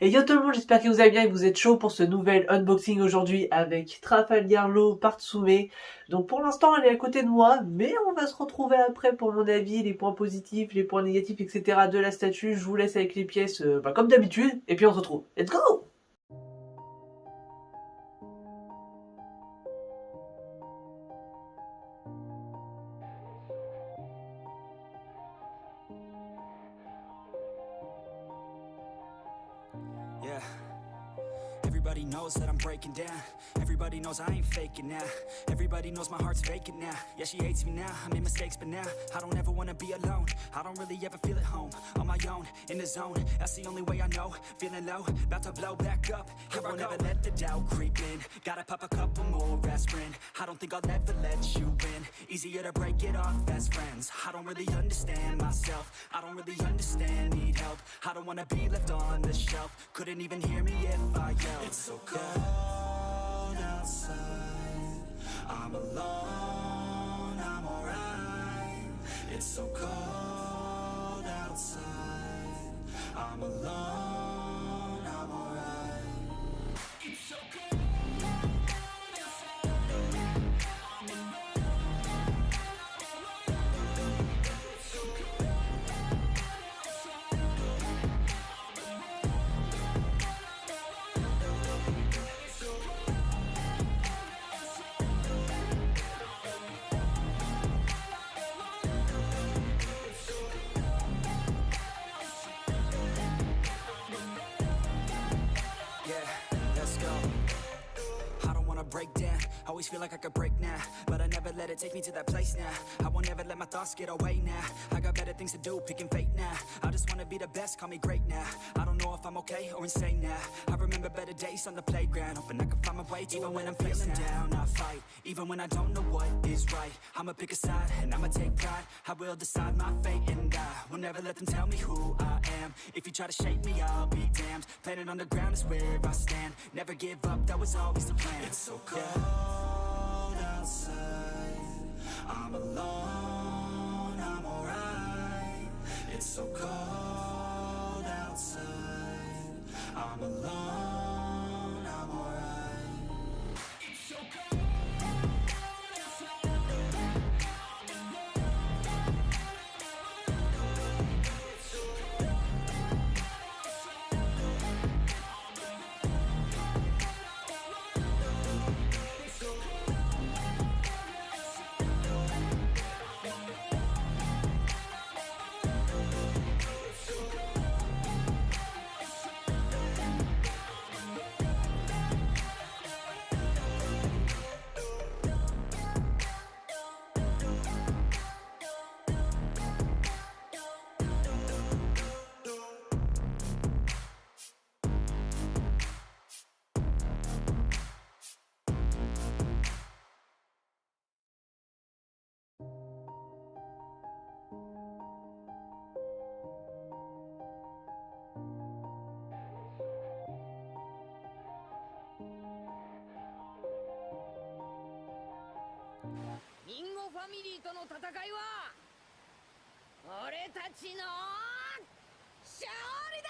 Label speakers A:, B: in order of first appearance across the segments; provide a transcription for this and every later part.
A: Et yo tout le monde, j'espère que vous allez bien et que vous êtes chaud pour ce nouvel unboxing aujourd'hui avec Trafalgar Law Partsume. Donc pour l'instant elle est à côté de moi, mais on va se retrouver après pour mon avis, les points positifs, les points négatifs, etc. de la statue. Je vous laisse avec les pièces comme d'habitude, et puis on se retrouve. Let's go!
B: Yeah. Everybody knows that I'm breaking down. Everybody knows I ain't faking now. Everybody knows my heart's vacant now. Yeah, she hates me now. I made mistakes, but now I don't ever wanna be alone. I don't really ever feel at home. On my own, in the zone. That's the only way I know. Feeling low, about to blow back up. Here I won't ever let the doubt creep in. Gotta pop a couple more aspirin. I don't think I'll ever let you in. Easier to break it off as friends. I don't really understand myself. I don't really understand, need help. I don't wanna be left on the shelf. Couldn't even hear me if I yelled. It's so cold outside. I'm alone, I'm alright. It's so cold outside. I'm alone, I'm alright. It's so cold outside. I'm alone. It's so cold outside. Break down, always feel like I could break now, but I never let it take me to that place now. I won't ever let my thoughts get away now. I got better things to do, picking fate now. I just wanna be the best, call me great now. I don't know if I'm okay or insane now. I remember better days on the playground, hoping I can find my way to even when I'm feeling down. I fight, even when I don't know what is right. I'ma pick a side and I'ma take pride. I will decide my fate and I will never let them tell me who I am. If you try to shape me, I'll be damned. Planet on the ground is where I stand. Never give up, that was always the plan. It's so cold outside. I'm alone, I'm alright. It's so cold outside. I'm alone, I'm alright. It's so cold outside. I'm alone. It's so cold outside.
C: リンゴファミリーとの戦いは俺たちの勝利だ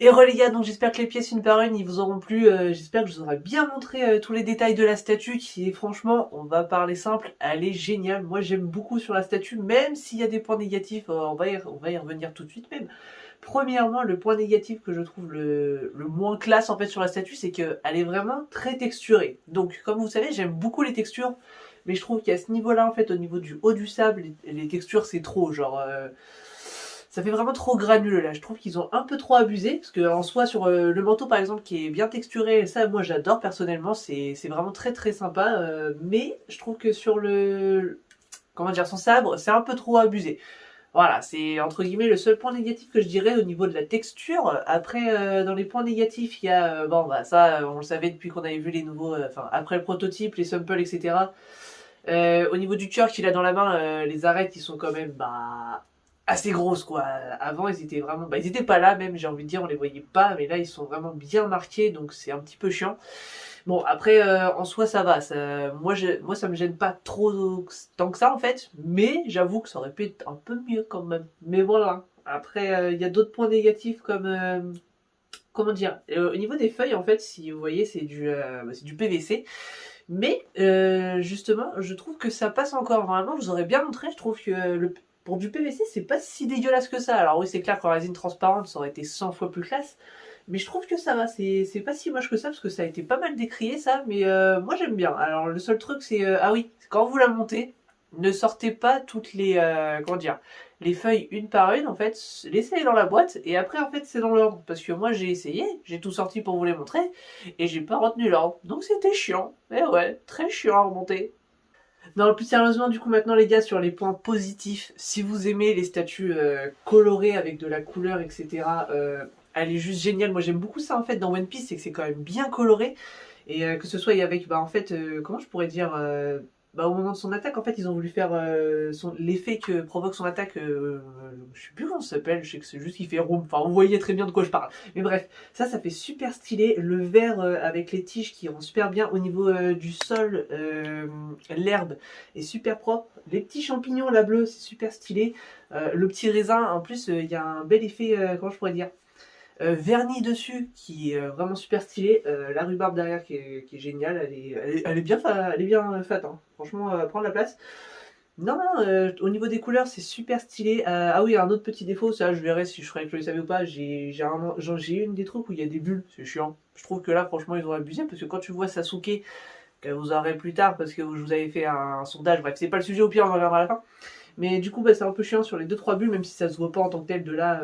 A: Et re les gars, donc j'espère que les pièces une par une, ils vous auront plu. J'espère que je vous aurai bien montré tous les détails de la statue qui est franchement, on va parler simple, elle est géniale. Moi j'aime beaucoup sur la statue, même s'il y a des points négatifs, on va y revenir tout de suite même. Premièrement, le point négatif que je trouve le moins classe en fait sur la statue, c'est qu'elle est vraiment très texturée. Donc comme vous savez, j'aime beaucoup les textures, mais je trouve qu'à ce niveau-là, en fait, au niveau du haut du sable, les textures c'est trop, genre... ça fait vraiment trop granuleux là, je trouve qu'ils ont un peu trop abusé, parce que en soi sur le manteau par exemple qui est bien texturé, ça moi j'adore personnellement, c'est vraiment très très sympa, mais je trouve que sur comment dire, son sabre, c'est un peu trop abusé. Voilà, c'est entre guillemets le seul point négatif que je dirais au niveau de la texture. Après, dans les points négatifs, il y a, bon bah ça on le savait depuis qu'on avait vu les nouveaux, enfin après le prototype, les samples, etc. Au niveau du cœur qu'il a dans la main, les arêtes ils sont quand même bah assez grosses quoi. Avant ils étaient vraiment, bah ils étaient pas là même, j'ai envie de dire, on les voyait pas, mais là ils sont vraiment bien marqués, donc c'est un petit peu chiant. Bon après en soi ça va, moi ça me gêne pas trop tant que ça en fait, mais j'avoue que ça aurait pu être un peu mieux quand même. Mais voilà. Après il y a d'autres points négatifs comme comment dire, au niveau des feuilles en fait, si vous voyez c'est du PVC. Mais justement, je trouve que ça passe encore. Vraiment, je vous aurais bien montré. Je trouve que pour du PVC, c'est pas si dégueulasse que ça. Alors oui, c'est clair qu'en résine transparente, ça aurait été 100 fois plus classe. Mais je trouve que ça va. C'est pas si moche que ça parce que ça a été pas mal décrié ça. Mais moi j'aime bien. Alors le seul truc, c'est ah oui, quand vous la montez, ne sortez pas toutes les comment dire, les feuilles une par une. En fait, laissez-les dans la boîte et après en fait c'est dans l'ordre. Parce que moi j'ai essayé, j'ai tout sorti pour vous les montrer et j'ai pas retenu l'ordre. Donc c'était chiant. Et ouais, très chiant à remonter. Non, plus sérieusement, du coup, maintenant, les gars, sur les points positifs, si vous aimez les statues colorées avec de la couleur, etc., elle est juste géniale. Moi, j'aime beaucoup ça, en fait, dans One Piece, c'est que c'est quand même bien coloré. Et que ce soit avec, bah, en fait, comment je pourrais dire, bah, au moment de son attaque, en fait, ils ont voulu faire l'effet que provoque son attaque, je sais plus comment ça s'appelle, je sais que c'est juste qu'il fait room. Enfin, vous voyez très bien de quoi je parle. Mais bref, ça fait super stylé. Le vert avec les tiges qui rend super bien au niveau du sol, l'herbe est super propre. Les petits champignons, la bleue, c'est super stylé. Le petit raisin, en plus, il y a un bel effet, comment je pourrais dire, vernis dessus qui est vraiment super stylé. La rhubarbe derrière qui est géniale, elle est bien fat, hein. Franchement, prendre la place. Non, non, au niveau des couleurs, c'est super stylé. Ah oui, un autre petit défaut, ça je verrai si je ferai avec le SAV ou pas. J'ai une des trucs où il y a des bulles, c'est chiant. Je trouve que là, franchement, ils ont abusé parce que quand tu vois Sasuke, que vous aurez plus tard parce que je vous avais fait un sondage, bref, c'est pas le sujet, au pire, on en reviendra à la fin. Mais du coup, bah, c'est un peu chiant sur les 2-3 bulles, même si ça se voit pas en tant que tel de là,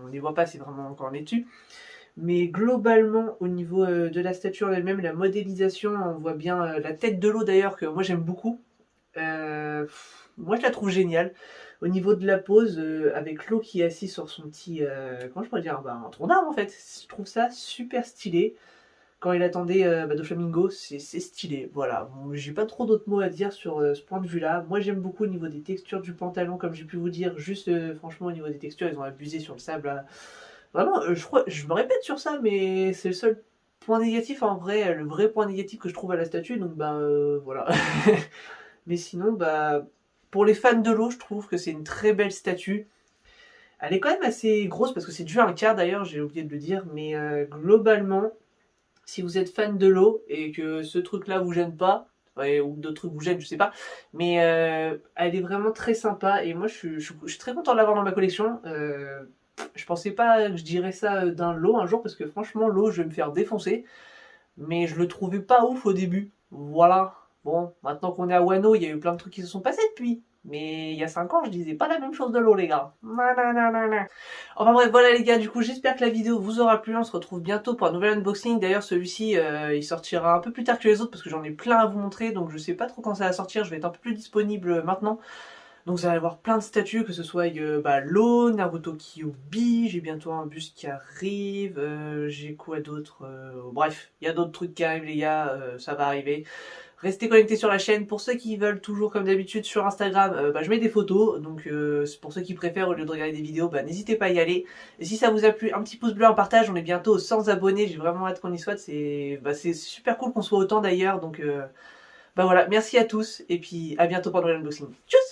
A: on les voit pas, c'est vraiment encore on est dessus. Mais globalement, au niveau de la statue en elle-même, la modélisation, on voit bien la tête de l'eau d'ailleurs, que moi j'aime beaucoup. Moi je la trouve géniale. Au niveau de la pose, avec l'eau qui est assise sur son petit, comment je pourrais dire, bah, un tronc d'arbre en fait, je trouve ça super stylé. Quand il attendait Doflamingo, c'est stylé. Voilà, bon, j'ai pas trop d'autres mots à dire sur ce point de vue-là. Moi j'aime beaucoup au niveau des textures du pantalon, comme j'ai pu vous dire. Juste, franchement, au niveau des textures, ils ont abusé sur le sable. Là. Vraiment, je me répète sur ça, mais c'est le seul point négatif en vrai, le vrai point négatif que je trouve à la statue. Donc bah voilà. Mais sinon, bah pour les fans de l'eau, je trouve que c'est une très belle statue. Elle est quand même assez grosse parce que c'est dû à un quart d'ailleurs, j'ai oublié de le dire, mais globalement, si vous êtes fan de l'eau et que ce truc-là vous gêne pas, ouais, ou d'autres trucs vous gênent, je sais pas, mais elle est vraiment très sympa et moi je suis très content de l'avoir dans ma collection. Je pensais pas que je dirais ça d'un lot un jour parce que franchement l'eau je vais me faire défoncer, mais je le trouvais pas ouf au début. Voilà. Bon, maintenant qu'on est à Wano, il y a eu plein de trucs qui se sont passés depuis. Mais il y a 5 ans, je disais pas la même chose de l'eau, les gars. Enfin bref, voilà les gars, du coup j'espère que la vidéo vous aura plu. On se retrouve bientôt pour un nouvel unboxing. D'ailleurs celui-ci, il sortira un peu plus tard que les autres parce que j'en ai plein à vous montrer. Donc je sais pas trop quand ça va sortir, je vais être un peu plus disponible maintenant. Donc vous allez avoir plein de statues, que ce soit l'eau, Naruto Kyuubi, j'ai bientôt un bus qui arrive, j'ai quoi d'autre, bref, il y a d'autres trucs qui arrivent les gars, ça va arriver. Restez connectés sur la chaîne. Pour ceux qui veulent toujours comme d'habitude sur Instagram, je mets des photos, donc pour ceux qui préfèrent au lieu de regarder des vidéos, n'hésitez pas à y aller. Et si ça vous a plu, un petit pouce bleu, un partage, on est bientôt aux 100 abonnés, j'ai vraiment hâte qu'on y soit, c'est super cool qu'on soit autant d'ailleurs, donc voilà, merci à tous, et puis à bientôt pour un nouvel unboxing. Tchuss!